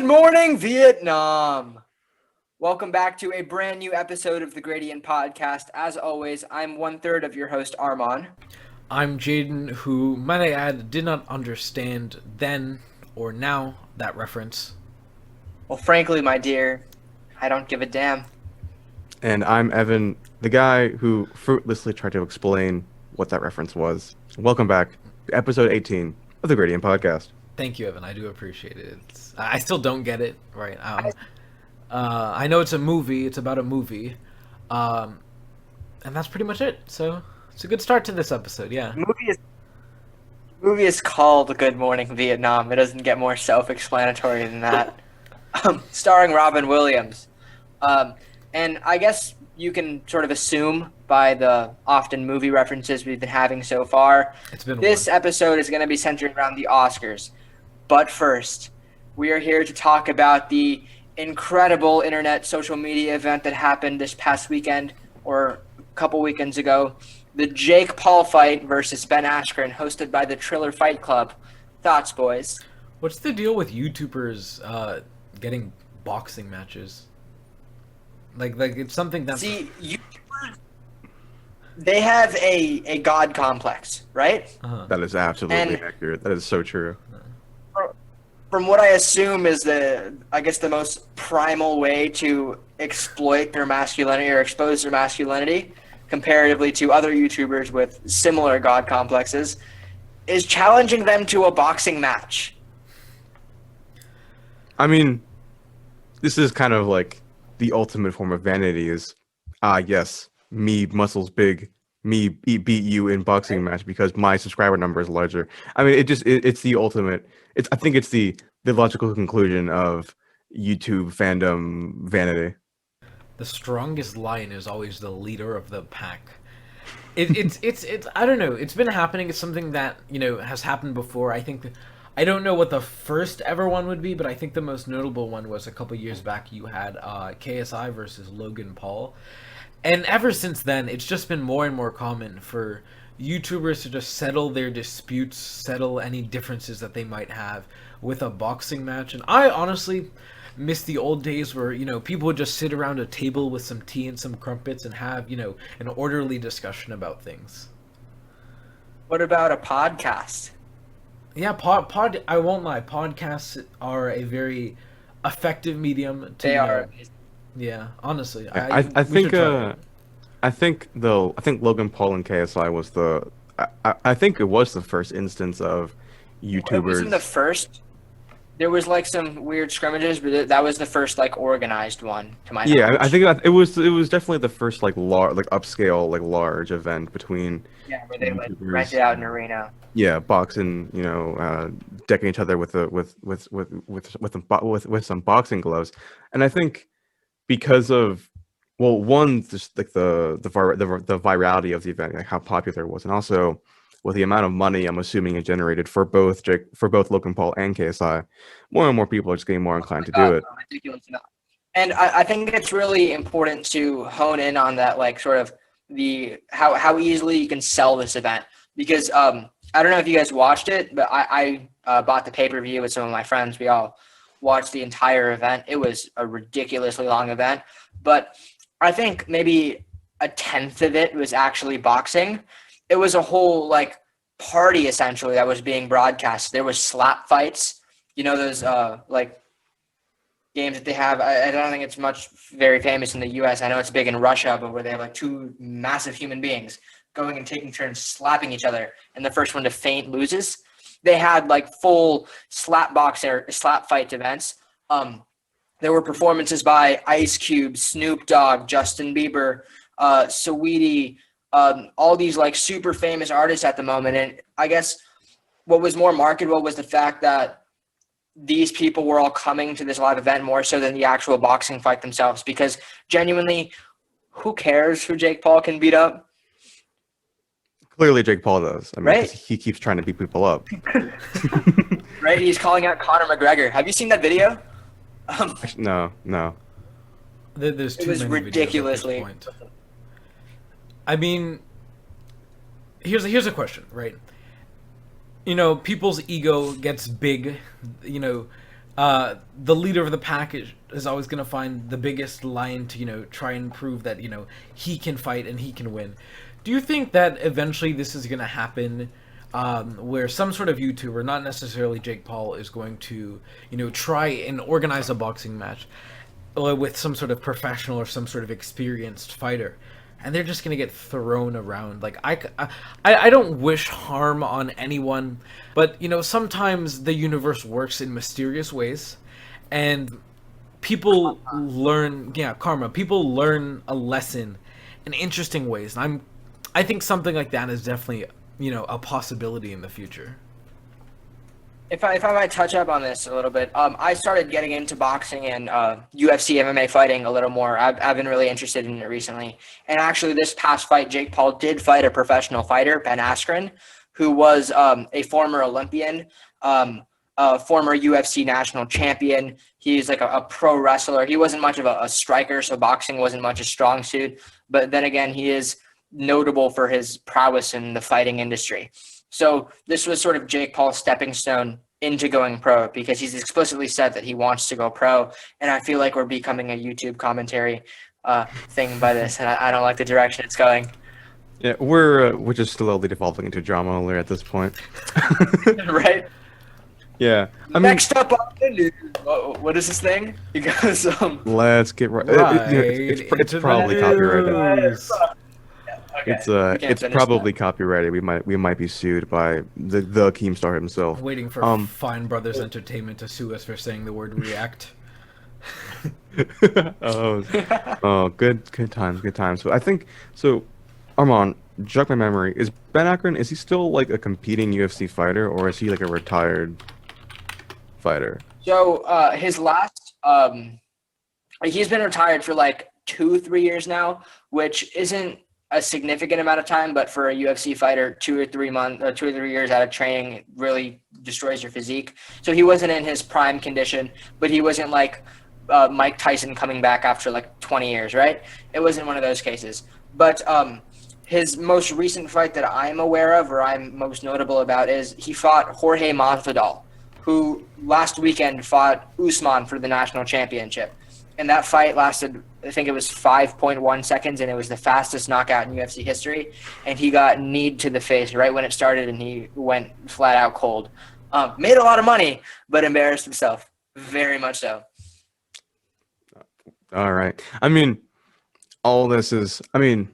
morning, Vietnam. Welcome back to a brand new episode of the Gradient Podcast. As always, I'm one-third of your host, Armon. I'm Jaden, who, might I add, did not understand then or now that reference. Well, frankly, my dear, I don't give a damn. And I'm Evan, the guy who fruitlessly tried to explain what that reference was. Welcome back to episode 18 of the Gradient Podcast. Thank you, Evan. I do appreciate it. I still don't get it, right? I know it's a movie. It's about a movie. And that's pretty much it. So it's a good start to this episode, yeah. The movie is called Good Morning, Vietnam. It doesn't get more self-explanatory than that. Starring Robin Williams. And I guess you can sort of assume by the often movie references we've been having so far, this episode is going to be centered around the Oscars. But first, we are here to talk about the incredible internet social media event that happened this past weekend, or a couple weekends ago. The Jake Paul fight versus Ben Askren, hosted by the Triller Fight Club. Thoughts, boys? What's the deal with YouTubers getting boxing matches? Like it's something that's... See, YouTubers, they have a god complex, right? Uh-huh. That is absolutely accurate. That is so true. From what I assume is the most primal way to exploit their masculinity or expose their masculinity comparatively to other YouTubers with similar god complexes is challenging them to a boxing match. I mean, this is kind of like the ultimate form of vanity is, yes, me muscles big, me beat you in boxing match because my subscriber number is larger. I mean, it's the ultimate. I think it's the logical conclusion of YouTube fandom vanity. The strongest lion is always the leader of the pack. It's I don't know. It's been happening. It's something that, has happened before. I don't know what the first ever one would be, but I think the most notable one was a couple years back. You had KSI versus Logan Paul. And ever since then, it's just been more and more common for YouTubers to just settle their disputes, settle any differences that they might have with a boxing match. And I honestly miss the old days where, people would just sit around a table with some tea and some crumpets and have, an orderly discussion about things. What about a podcast? Yeah, I won't lie, podcasts are a very effective medium to... They are. Yeah, honestly. I think Logan Paul and KSI was I think it was the first instance of YouTubers. It wasn't the first. There was some weird scrimmages, but that was the first organized one to my knowledge. Yeah, I think it was definitely the first upscale large event betwing. Yeah, where they rented out an arena. Yeah, boxing, decking each other with some boxing gloves, and I think because of just the virality of the event, how popular it was, and also with the amount of money I'm assuming it generated for both Logan Paul and KSI, more and more people are just getting more inclined to do it. Ridiculous enough. And I think it's really important to hone in on that, sort of the how easily you can sell this event, because I don't know if you guys watched it, but I bought the pay-per-view with some of my friends. We all watched the entire event. It was a ridiculously long event, but I think maybe a tenth of it was actually boxing. It was a whole party essentially that was being broadcast. There was slap fights, those games that they have. I don't think it's very famous in the US. I know it's big in Russia, but where they have two massive human beings going and taking turns slapping each other, and the first one to faint loses. They had full slap fight events. There were performances by Ice Cube, Snoop Dogg, Justin Bieber, Saweetie, all these super famous artists at the moment. And I guess what was more marketable was the fact that these people were all coming to this live event more so than the actual boxing fight themselves, because genuinely, who cares who Jake Paul can beat up? Clearly Jake Paul does. I mean, right? He keeps trying to beat people up. Right? He's calling out Conor McGregor. Have you seen that video? No. There's too it was many ridiculously. I mean, here's a question, right? People's ego gets big. the leader of the pack is always going to find the biggest lion to, try and prove that, he can fight and he can win. Do you think that eventually this is going to happen, where some sort of YouTuber, not necessarily Jake Paul, is going to, try and organize a boxing match with some sort of professional or some sort of experienced fighter, and they're just gonna get thrown around? Like, I don't wish harm on anyone, but sometimes the universe works in mysterious ways, and people learn, karma. People learn a lesson in interesting ways, and I think something like that is definitely a possibility in the future. If I might touch up on this a little bit, I started getting into boxing and UFC MMA fighting a little more. I've been really interested in it recently. And actually, this past fight, Jake Paul did fight a professional fighter, Ben Askren, who was a former Olympian, a former UFC national champion. He's like a pro wrestler. He wasn't much of a striker, so boxing wasn't much a strong suit. But then again, he is notable for his prowess in the fighting industry. So this was sort of Jake Paul's stepping stone into going pro, because he's explicitly said that he wants to go pro. And I feel like we're becoming a YouTube commentary thing by this, and I don't like the direction it's going. Yeah, we're just slowly devolving into drama alert at this point. Right? Yeah. Next up on the news. What is this thing? He goes, let's get right. It's probably copyrighted. Okay. It's probably copyrighted. We might be sued by the Keemstar himself. Waiting for Fine Brothers Entertainment to sue us for saying the word react. Good times. But I think so. Armand, jog my memory. Is Ben Askren, is he still like a competing UFC fighter, or is he like a retired fighter? So his last he's been retired for like 2-3 years now, which isn't a significant amount of time, but for a UFC fighter, 2 or 3 months or 2 or 3 years out of training really destroys your physique. So he wasn't in his prime condition, but he wasn't like Mike Tyson coming back after like 20 years, right? It wasn't one of those cases. But his most recent fight that I'm aware of, or I'm most notable about, is he fought Jorge Masvidal, who last weekend fought Usman for the national championship. And that fight lasted, I think it was 5.1 seconds, and it was the fastest knockout in UFC history. And he got kneed to the face right when it started, and he went flat out cold. Made a lot of money, but embarrassed himself. Very much so. All right. I mean, all this is, I mean,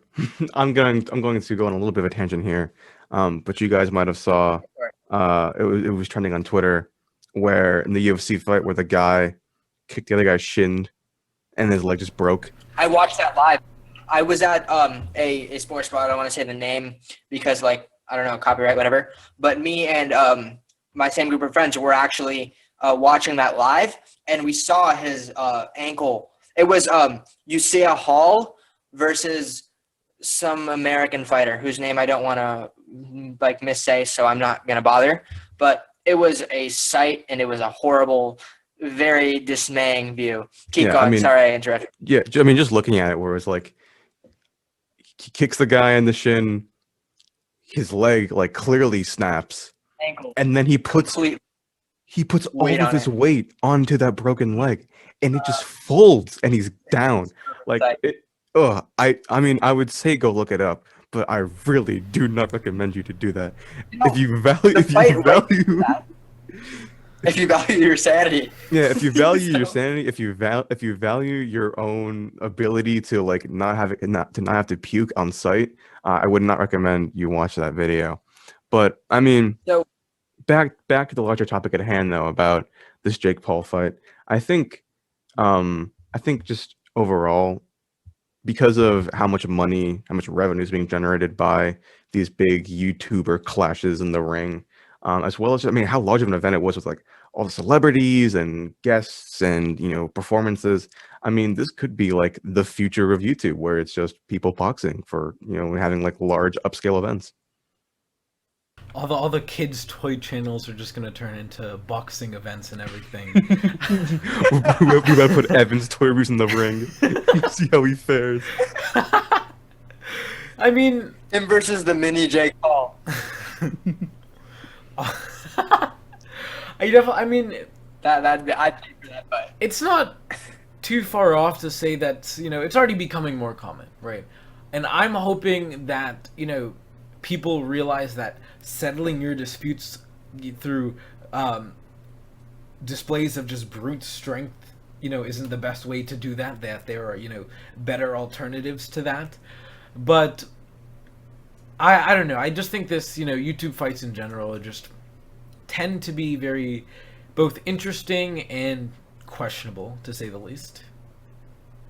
I'm going to go on a little bit of a tangent here. But you guys might have saw, it was trending on Twitter, where in the UFC fight where the guy kicked the other guy's shin and his leg just broke. I watched that live. I was at a sports bar. I don't want to say the name because, like, I don't know, copyright, whatever. But me and my same group of friends were actually watching that live, and we saw his ankle. It was Usain Hall versus some American fighter whose name I don't want to like missay, so I'm not gonna bother. But it was a sight, and it was a horrible, very dismaying view. Keep going. I mean, sorry, I interrupted. Yeah, I mean, just looking at it, where it's like he kicks the guy in the shin, his leg like clearly snaps, Ankle, and then he puts all of his weight onto that broken leg, and it just folds, and he's down. Like it. I mean, I would say go look it up, but I really do not recommend you to do that. If you value your sanity. Yeah, if you value your sanity, if you value your own ability to like not have to puke on sight, I would not recommend you watch that video. But I mean, so back to the larger topic at hand though, about this Jake Paul fight. I think just overall, because of how much money, how much revenue is being generated by these big YouTuber clashes in the ring, as well as, I mean, how large of an event it was with like all the celebrities and guests and, performances. I mean, this could be like the future of YouTube, where it's just people boxing for, having like large upscale events. All the kids' toy channels are just gonna turn into boxing events and everything. We gotta put Evan's Toy Reviews in the ring. See how he fares. I mean, him versus the mini Jake Paul. I mean, I'd pay for that fight. It's not too far off to say that, it's already becoming more common, right? And I'm hoping that, people realize that settling your disputes through displays of just brute strength, isn't the best way to do that, that there are, better alternatives to that. But I don't know. I just think this, YouTube fights in general just tend to be very both interesting and questionable, to say the least.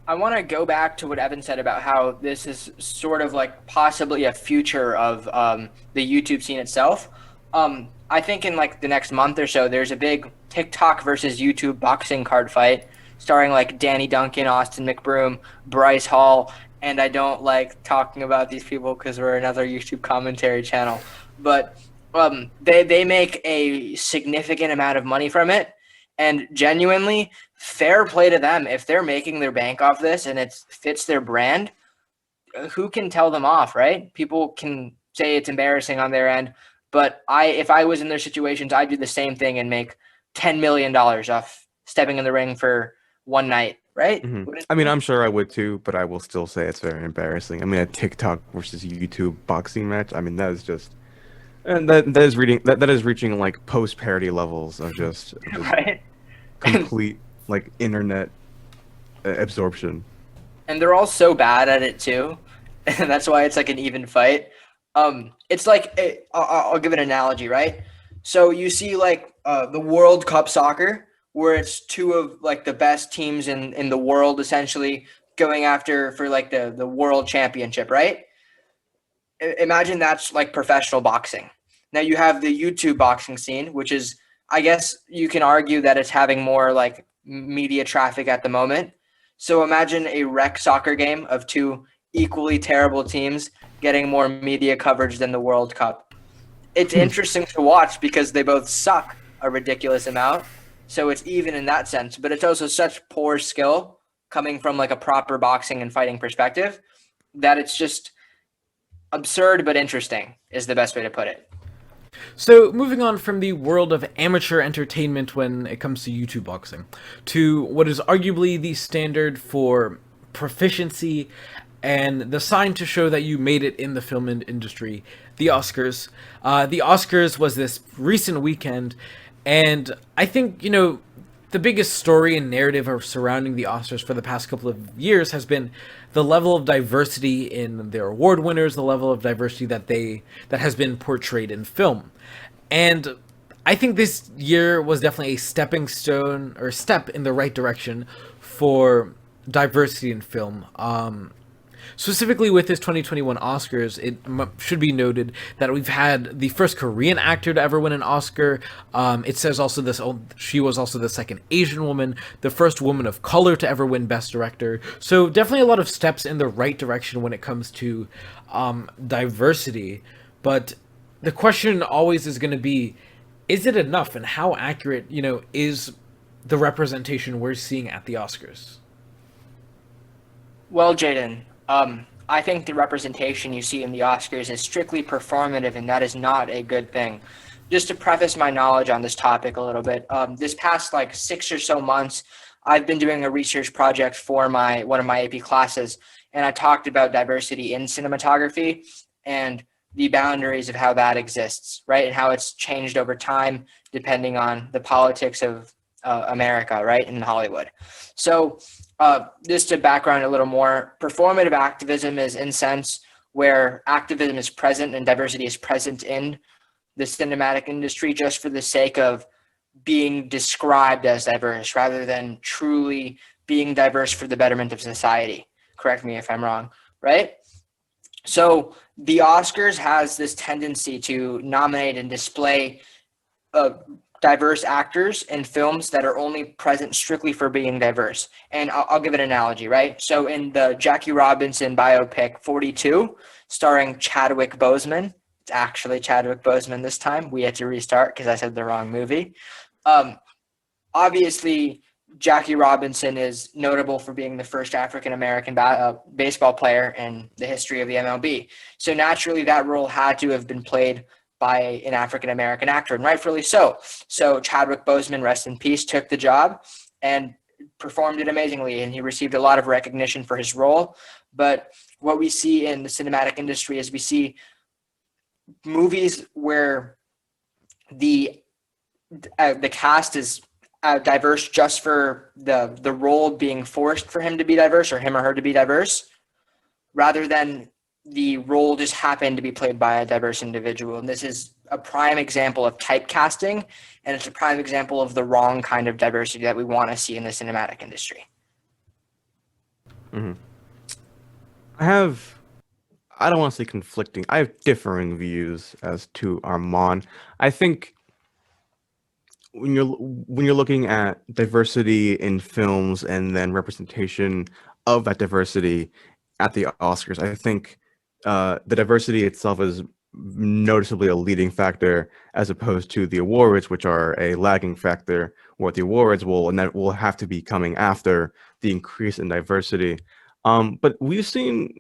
I want to go back to what Evan said about how this is sort of like possibly a future of the YouTube scene itself. I think in like the next month or so, there's a big TikTok versus YouTube boxing card fight starring like Danny Duncan, Austin McBroom, Bryce Hall, and I don't like talking about these people because we're another YouTube commentary channel, but they make a significant amount of money from it, and genuinely fair play to them if they're making their bank off this and it fits their brand. Who can tell them off, right? People can say it's embarrassing on their end, but if I was in their situations, I'd do the same thing and make $10 million off stepping in the ring for one night, right? I mean, I'm sure I would too, but I will still say it's very embarrassing. I mean, a TikTok versus YouTube boxing match. I mean, that is just, and that is reaching like post parody levels of just right? complete like internet absorption. And they're all so bad at it too, and that's why it's like an even fight. It's like I'll give an analogy, right? So you see like the World Cup soccer, where it's two of like the best teams in the world essentially going after for like the world championship, right? Imagine that's like professional boxing. Now you have the YouTube boxing scene, which is, I guess you can argue that it's having more like media traffic at the moment. So imagine a rec soccer game of two equally terrible teams getting more media coverage than the World Cup. It's interesting to watch because they both suck a ridiculous amount. So it's even in that sense, but it's also such poor skill coming from like a proper boxing and fighting perspective that it's just absurd but interesting is the best way to put it. So, moving on from the world of amateur entertainment when it comes to YouTube boxing, to what is arguably the standard for proficiency and the sign to show that you made it in the film industry, the Oscars. The Oscars was this recent weekend, and I think, the biggest story and narrative surrounding the Oscars for the past couple of years has been the level of diversity in their award winners, the level of diversity that has been portrayed in film. And I think this year was definitely a stepping stone or step in the right direction for diversity in film. Specifically with this 2021 Oscars, it should be noted that we've had the first Korean actor to ever win an Oscar. It says also she was also the second Asian woman, the first woman of color to ever win Best Director. So definitely a lot of steps in the right direction when it comes to diversity. But the question always is going to be, is it enough, and how accurate, is the representation we're seeing at the Oscars? Well, Jaden, I think the representation you see in the Oscars is strictly performative, and that is not a good thing. Just to preface my knowledge on this topic a little bit, this past like 6 or so months, I've been doing a research project for one of my AP classes, and I talked about diversity in cinematography and the boundaries of how that exists, right? And how it's changed over time depending on the politics of America, right, in Hollywood. So just to background a little more, performative activism is in sense where activism is present and diversity is present in the cinematic industry just for the sake of being described as diverse rather than truly being diverse for the betterment of society. Correct me if I'm wrong, right? So the Oscars has this tendency to nominate and display diverse actors in films that are only present strictly for being diverse. And I'll give an analogy, right? So in the Jackie Robinson biopic 42, starring Chadwick Boseman, it's actually Chadwick Boseman this time. We had to restart because I said the wrong movie. Obviously, Jackie Robinson is notable for being the first African-American baseball player in the history of the MLB. So naturally, that role had to have been played by an African American actor, and rightfully so. So Chadwick Boseman, rest in peace, took the job and performed it amazingly, and he received a lot of recognition for his role. But what we see in the cinematic industry is we see movies where the cast is diverse just for the role being forced for him to be diverse or him or her to be diverse, rather than the role just happened to be played by a diverse individual. And this is a prime example of typecasting, and it's a prime example of the wrong kind of diversity that we want to see in the cinematic industry. Mm-hmm. I don't want to say conflicting. I have differing views as to Armand. I think when you're looking at diversity in films and then representation of that diversity at the Oscars, I think the diversity itself is noticeably a leading factor as opposed to the awards, which are a lagging factor. What the awards will have to be coming after the increase in diversity. But we've seen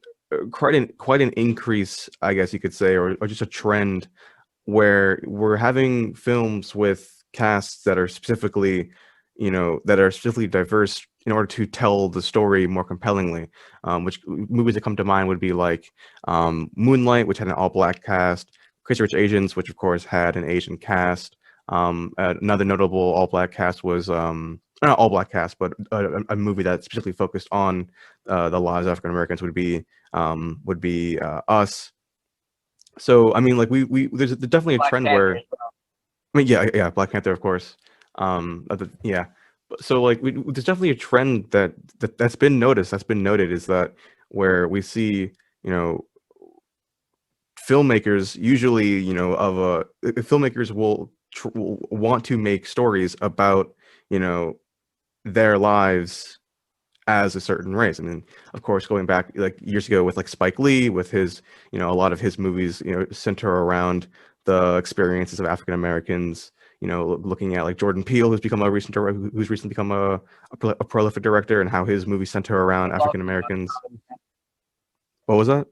quite an increase, I guess you could say, or just a trend where we're having films with casts that are specifically diverse in order to tell the story more compellingly. Which movies that come to mind would be like Moonlight, which had an all-black cast, Crazy Rich Asians, which of course had an Asian cast. Another notable all-black cast was not all-black cast, but a movie that specifically focused on the lives of African Americans would be Us. So I mean, like there's definitely a Black trend Panther where, as well. I mean, yeah, Black Panther, of course. Yeah. So like, there's definitely a trend that's been noticed, that's been noted, is that where we see, filmmakers usually, filmmakers will want to make stories about, their lives as a certain race. I mean, of course, going back like years ago with like Spike Lee, with his, a lot of his movies, center around the experiences of African Americans. Looking at like Jordan Peele, who's recently become a prolific director, and how his movies center around African Americans. What was that?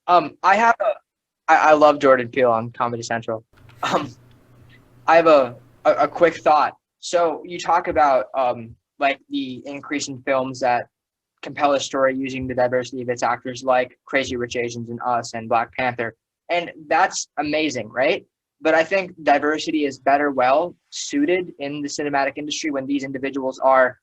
I love Jordan Peele on Comedy Central. I have a quick thought. So you talk about like the increase in films that compel a story using the diversity of its actors, like Crazy Rich Asians and Us and Black Panther, and that's amazing, right? But I think diversity is well suited in the cinematic industry when these individuals are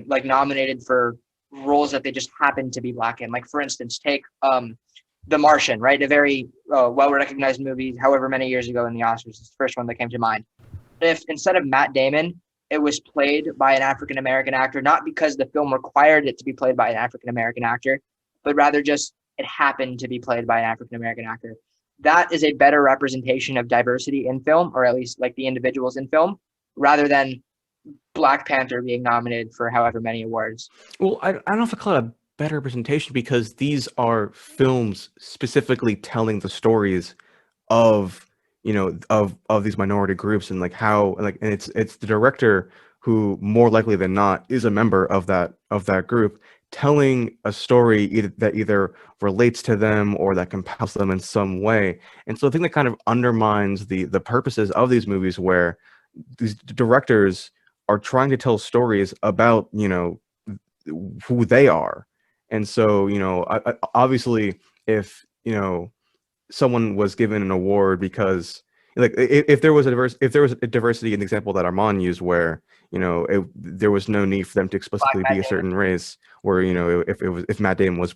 like nominated for roles that they just happen to be Black in. Like, for instance, take The Martian, right? A very well-recognized movie, however many years ago in the Oscars. It's the first one that came to mind. If instead of Matt Damon, it was played by an African-American actor, not because the film required it to be played by an African-American actor, but rather just it happened to be played by an African-American actor. That is a better representation of diversity in film, or at least like the individuals in film, rather than Black Panther being nominated for however many awards. Well, I don't know if I call it a better representation, because these are films specifically telling the stories of of these minority groups, and like how, like, and it's the director who more likely than not is a member of that group, telling a story that either relates to them or that compels them in some way. And so I think that kind of undermines the purposes of these movies, where these directors are trying to tell stories about who they are. And so obviously, if someone was given an award because, like, if there was a diversity in the example that Armand used, where there was no need for them to explicitly be a certain race, where if Matt Damon was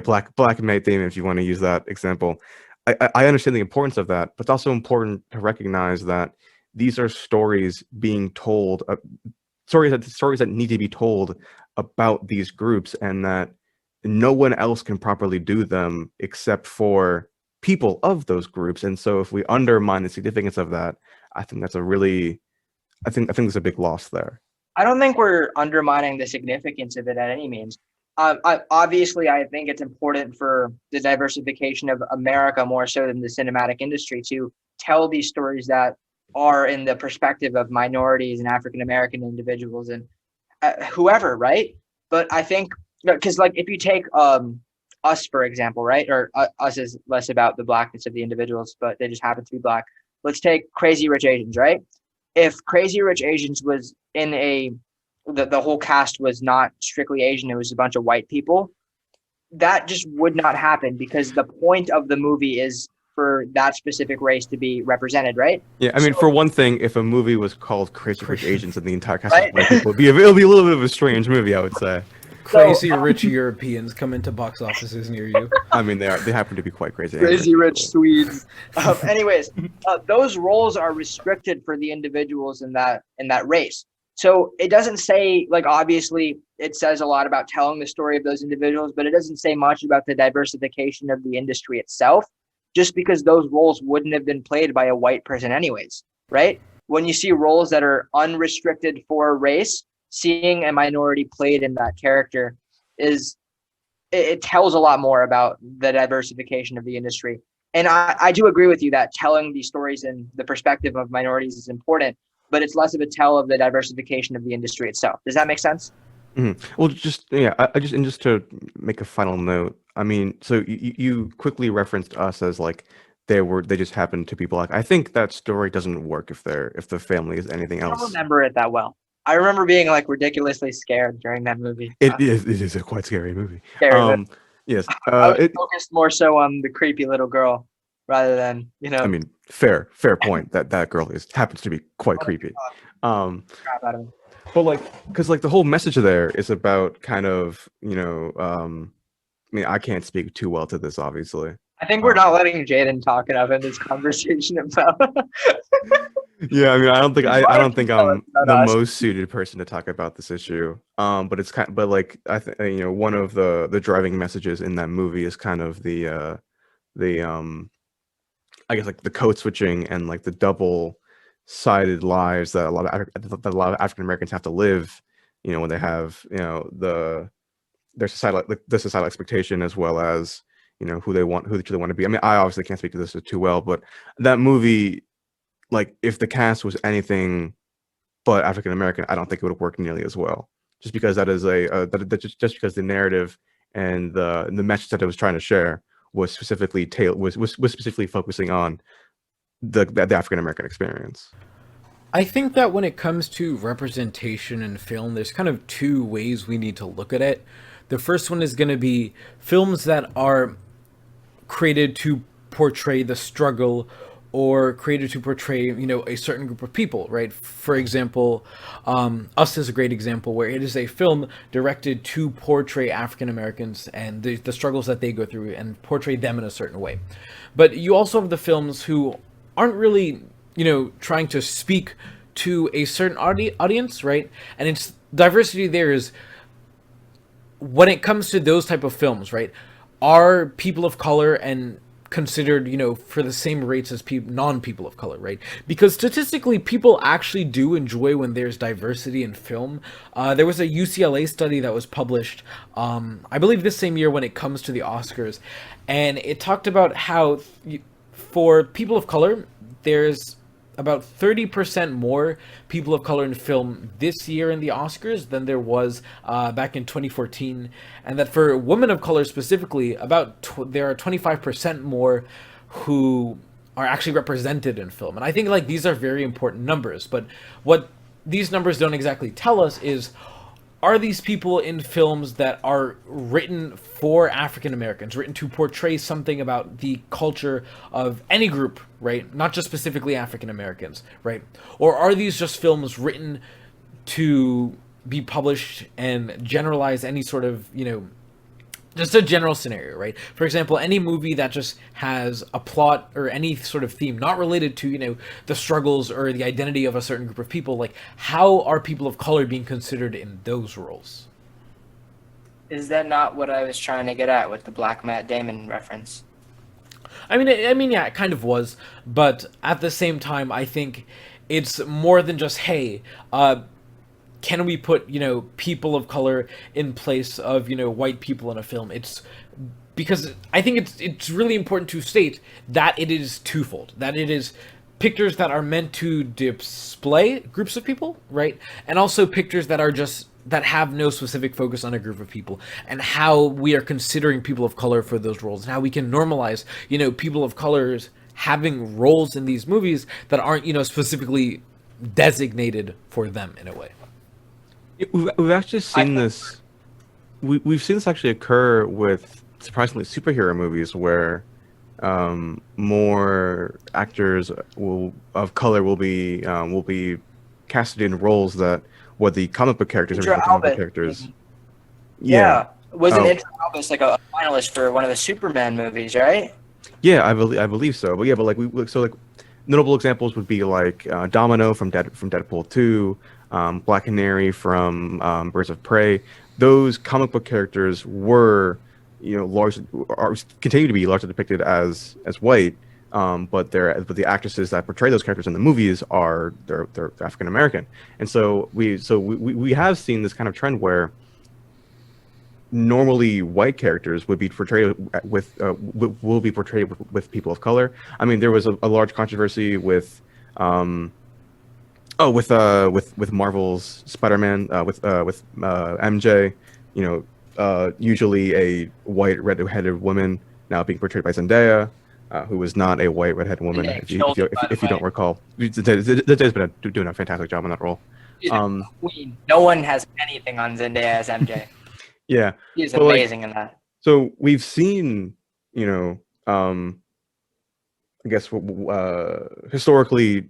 black Matt Damon, if you want to use that example, I understand the importance of that, but it's also important to recognize that these are stories being told, stories that need to be told about these groups, and that no one else can properly do them except for people of those groups. And so if we undermine the significance of that, I think that's I think there's a big loss there. I don't think we're undermining the significance of it at any means. Obviously, I think it's important for the diversification of America more so than the cinematic industry to tell these stories that are in the perspective of minorities and African American individuals and whoever, right? But I think, because like if you take Us, for example, right? Or Us is less about the blackness of the individuals, but they just happen to be black. Let's take Crazy Rich Asians, right? If Crazy Rich Asians was in the whole cast was not strictly Asian, it was a bunch of white people, that just would not happen because the point of the movie is for that specific race to be represented, right? Yeah, I mean, So, for one thing, if a movie was called Crazy Rich Asians and the entire cast right? of white people, it'll be a little bit of a strange movie, I would say. Crazy rich Europeans come into box offices near you. I mean, they happen to be quite crazy. Crazy rich Swedes. Anyways, those roles are restricted for the individuals in that race. So it doesn't say, like, obviously it says a lot about telling the story of those individuals, but it doesn't say much about the diversification of the industry itself, just because those roles wouldn't have been played by a white person anyways, right? When you see roles that are unrestricted for race, seeing a minority played in that character it tells a lot more about the diversification of the industry. And I do agree with you that telling these stories in the perspective of minorities is important, but it's less of a tell of the diversification of the industry itself. Does that make sense? Well, just to make a final note. I mean, so you quickly referenced Us as like they just happened to be black. I think that story doesn't work if the family is anything I don't else. remember it that well. I remember being like ridiculously scared during that movie. It is a quite scary movie. Scary, Yes. I was focused more so on the creepy little girl rather than, I mean, fair point. That girl happens to be quite creepy. Crap out of me. But like, because like the whole message there is about kind of, I mean, I can't speak too well to this, obviously. I think we're not letting Jaden talk enough in this conversation about. Yeah, I mean, I don't think I'm about the us? most suited person to talk about this issue. But it's but like I think one of the driving messages in that movie is kind of the I guess like the code switching and like the double-sided lives that a lot of African Americans have to live, when they have their societal expectation as well as who they want to be. I mean, I obviously can't speak to this too well, but that movie, like if the cast was anything but African American, I don't think it would have worked nearly as well. Just because that is just because the narrative and the message that it was trying to share was specifically was specifically focusing on the African American experience. I think that when it comes to representation in film, there's kind of two ways we need to look at it. The first one is going to be films that are created to portray the struggle or created to portray, a certain group of people, right? For example, Us is a great example where it is a film directed to portray African Americans and the struggles that they go through and portray them in a certain way. But you also have the films who aren't really, trying to speak to a certain audience, right? And it's diversity there is when it comes to those type of films, right? Are people of color and considered, for the same rates as non-people of color, right? Because statistically, people actually do enjoy when there's diversity in film. There was a UCLA study that was published, I believe this same year when it comes to the Oscars, and it talked about how for people of color, there's about 30% more people of color in film this year in the Oscars than there was back in 2014, and that for women of color specifically, there are 25% more who are actually represented in film. And I think like these are very important numbers, but what these numbers don't exactly tell us is, are these people in films that are written for African Americans, written to portray something about the culture of any group, right? Not just specifically African Americans, right? Or are these just films written to be published and generalize any sort of, just a general scenario, right? For example, any movie that just has a plot or any sort of theme not related to, the struggles or the identity of a certain group of people, like how are people of color being considered in those roles? Is that not what I was trying to get at with the Black Matt Damon reference? I mean, yeah, it kind of was, but at the same time, I think it's more than just, hey, can we put, people of color in place of, white people in a film? It's because I think it's really important to state that it is twofold, that it is pictures that are meant to display groups of people, right? And also pictures that are just that have no specific focus on a group of people, and how we are considering people of color for those roles, and how we can normalize, people of colors having roles in these movies that aren't, specifically designated for them in a way. We've actually I seen think this. We've seen this actually occur with surprisingly superhero movies where more actors of color will be casted in roles that were the comic book characters, Idris original comic book Elba, characters. Yeah. yeah, wasn't Oh, Idris Elba like a finalist for one of the Superman movies, right? yeah. I believe so. But yeah, but like notable examples would be like Domino from Deadpool 2, Black Canary from Birds of Prey. Those comic book characters were, largely are continue to be largely depicted as white. But the actresses that portray those characters in the movies they're African American, and so we have seen this kind of trend where normally white characters would be portrayed will be portrayed with people of color. I mean, there was a large controversy with with Marvel's Spider-Man with MJ, usually a white red-headed woman now being portrayed by Zendaya, who was not a white red-headed woman. Yeah, If you don't recall, Zendaya's been doing a fantastic job on that role. She's a queen. No one has anything on Zendaya as MJ. Yeah, She's but, like, amazing in that. so we've seen, I guess historically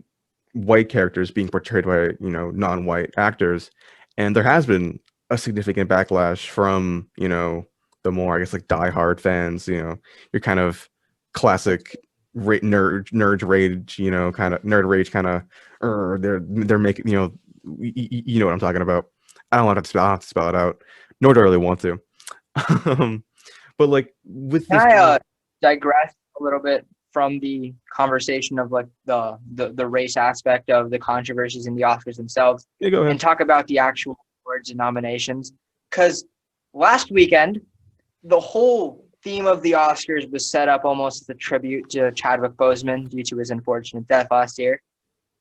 white characters being portrayed by non-white actors, and there has been a significant backlash from the more, I guess, like diehard fans. Your kind of classic nerd rage, kind of nerd rage, kind of. They're making you know what I'm talking about. I don't have to spell it out, nor do I really want to. But like with Can this, I digress a little bit from the conversation of like the race aspect of the controversies in the Oscars themselves, yeah, go and ahead. talk about the actual awards and nominations? Because last weekend, the whole theme of the Oscars was set up almost as a tribute to Chadwick Boseman due to his unfortunate death last year.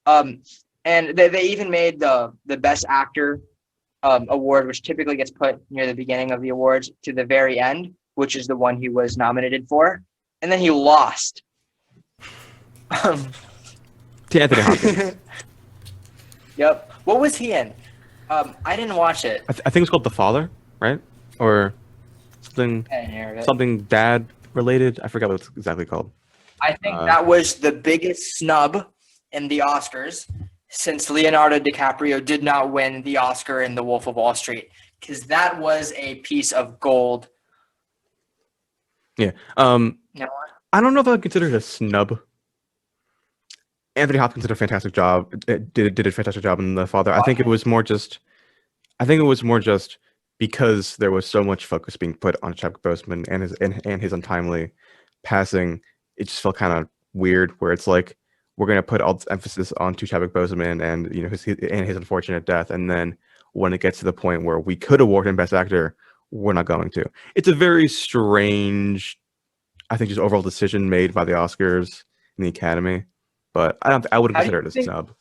And they even made the Best Actor award, which typically gets put near the beginning of the awards, to the very end, which is the one he was nominated for, and then he lost. To Anthony Hopkins. Yep. What was he in? I didn't watch it. I think it's called The Father, right? Or something I didn't hear of it. something dad related. I forgot what it's exactly called. I think that was the biggest snub in the Oscars since Leonardo DiCaprio did not win the Oscar in The Wolf of Wall Street, because that was a piece of gold. Yeah. You know what? I don't know if I would consider it a snub. Anthony Hopkins did a fantastic job. Did a fantastic job in The Father. I think it was more just. I think it was more just because there was so much focus being put on Chadwick Boseman and his untimely passing. It just felt kind of weird, where it's like we're gonna put all this emphasis onto Chadwick Boseman and his unfortunate death, and then when it gets to the point where we could award him Best Actor, we're not going to. It's a very strange, I think, just overall decision made by the Oscars and the Academy. But I wouldn't How do consider you it a think snub.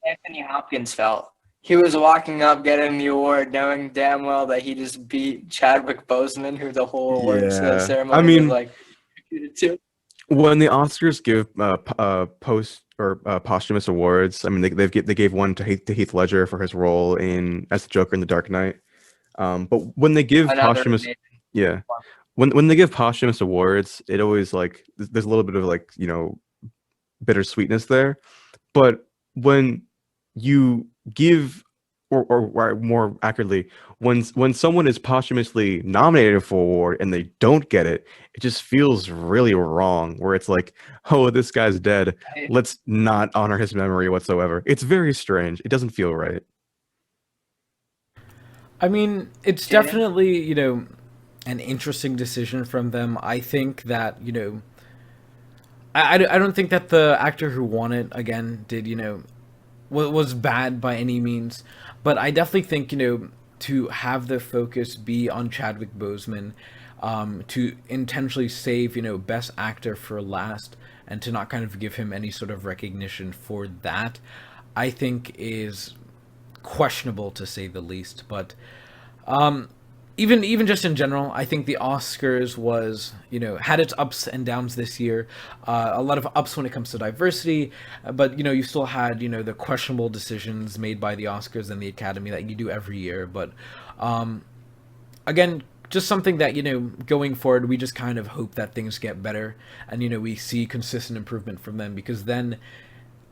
Anthony Hopkins felt? He was walking up, getting the award, knowing damn well that he just beat Chadwick Boseman, who the whole awards Yeah. ceremony I mean, was like attributed to. when the Oscars give post or posthumous awards, I mean they gave one to Heath Ledger for his role as the Joker in The Dark Knight. But when they give Another posthumous, amazing yeah, one. when they give posthumous awards, it always like there's a little bit of like bittersweetness there. But when you give, or more accurately, when someone is posthumously nominated for an award and they don't get it, it just feels really wrong. Where it's like, oh, this guy's dead. Let's not honor his memory whatsoever. It's very strange. It doesn't feel right. I mean, it's Yeah. definitely, an interesting decision from them. I think that, I don't think that the actor who won it, again, did, was bad by any means. But I definitely think, to have the focus be on Chadwick Boseman, to intentionally save, Best Actor for last, and to not kind of give him any sort of recognition for that, I think is questionable, to say the least. But Even just in general, I think the Oscars was, had its ups and downs this year. A lot of ups when it comes to diversity, but you still had the questionable decisions made by the Oscars and the Academy that you do every year. But again, just something that going forward, we just kind of hope that things get better and we see consistent improvement from them, because then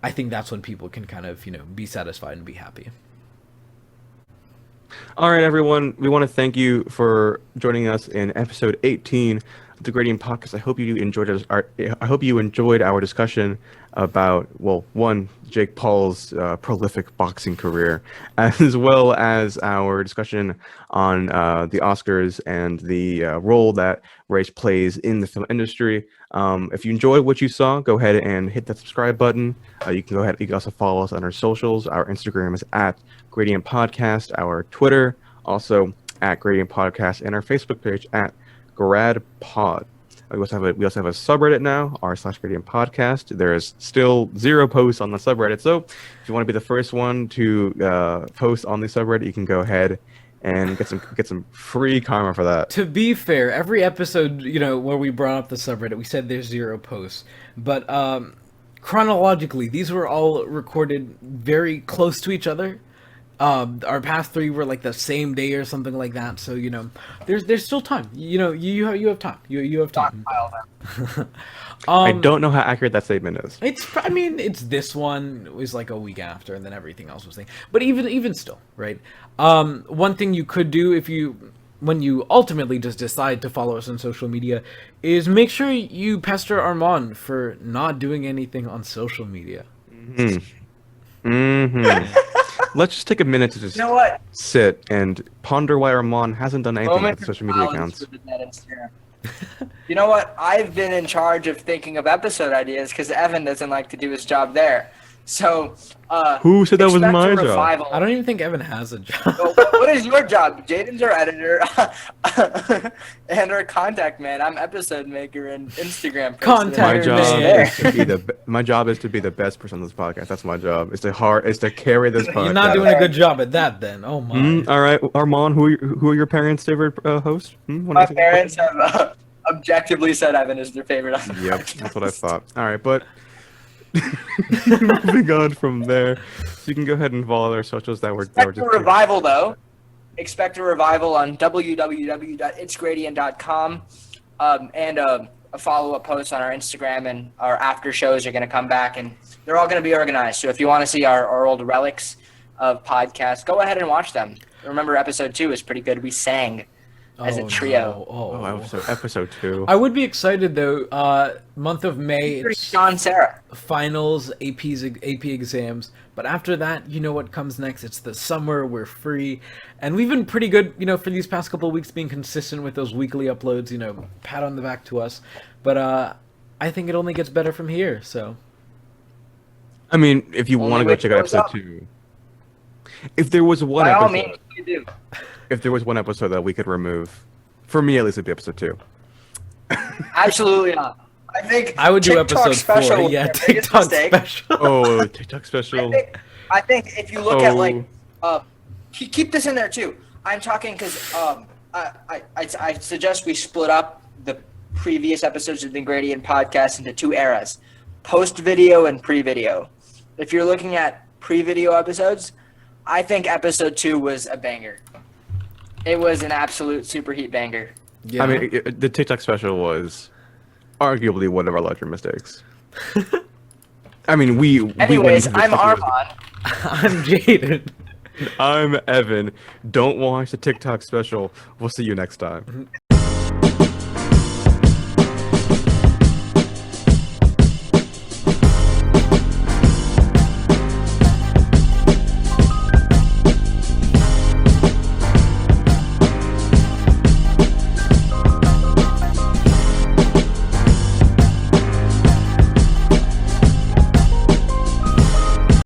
I think that's when people can kind of be satisfied and be happy. All right, everyone. We want to thank you for joining us in episode 18 of the Gradient Podcast. I hope you enjoyed our discussion about, well, one, Jake Paul's prolific boxing career, as well as our discussion on the Oscars and the role that race plays in the film industry. If you enjoyed what you saw, go ahead and hit that subscribe button. You can also follow us on our socials. Our Instagram is at Gradient Podcast, our Twitter also at Gradient Podcast, and our Facebook page at GradPod. We also have a subreddit now, r/Gradient Podcast. There is still 0 posts on the subreddit, so if you want to be the first one to post on the subreddit, you can go ahead and get some free karma for that. To be fair, every episode, where we brought up the subreddit, we said there's 0 posts, but chronologically, these were all recorded very close to each other. Our past 3 were like the same day or something like that, so there's still time. You have time. You have time. I don't know how accurate that statement is. It's this one was like a week after, and then everything else was but even still, right? One thing you could do when you ultimately just decide to follow us on social media is make sure you pester Armand for not doing anything on social media. Let's just take a minute to just sit and ponder why Armand hasn't done anything with social media accounts. You know what? I've been in charge of thinking of episode ideas because Evan doesn't like to do his job there. So, who said that was my job? I don't even think Evan has a job. What is your job? Jaden's our editor and our contact man. I'm episode maker and Instagram person. My job is to be the best person on this podcast. That's my job. It's to carry this podcast. You're not doing a good job at that, then. Oh my. All right, Armand. Who are your parents' favorite hosts? My parents have objectively said Evan is their favorite. Yep, that's what I thought. All right, but. Moving on from there, so you can go ahead and follow our socials that were Expect a revival, though. Expect a revival on www.itsgradient.com, and a follow-up post on our Instagram, and our after shows are going to come back, and they're all going to be organized. So if you want to see our old relics of podcasts, go ahead and watch them. Remember, episode 2 is pretty good. We sang as a trio. Episode 2. I would be excited though. Month of May, it's John Sarah finals, AP exams. But after that, you know what comes next? It's the summer. We're free, and we've been pretty good, for these past couple of weeks, being consistent with those weekly uploads. Pat on the back to us. But I think it only gets better from here. So, I mean, if you want to go check out episode 2, if there was one episode, by all means, you do. If there was one episode that we could remove, for me at least, it'd be episode 2. Absolutely not. I think I would do TikTok episode 4. Yeah, TikTok special. Oh, TikTok special. I think if you look at keep this in there too. I'm talking because I suggest we split up the previous episodes of the Gradient Podcast into 2 eras: post video and pre video. If you're looking at pre video episodes, I think episode 2 was a banger. It was an absolute superheat banger. Yeah. I mean, the TikTok special was arguably one of our larger mistakes. I mean, Anyways, I'm Armand. I'm Jaden. I'm Evan. Don't watch the TikTok special. We'll see you next time.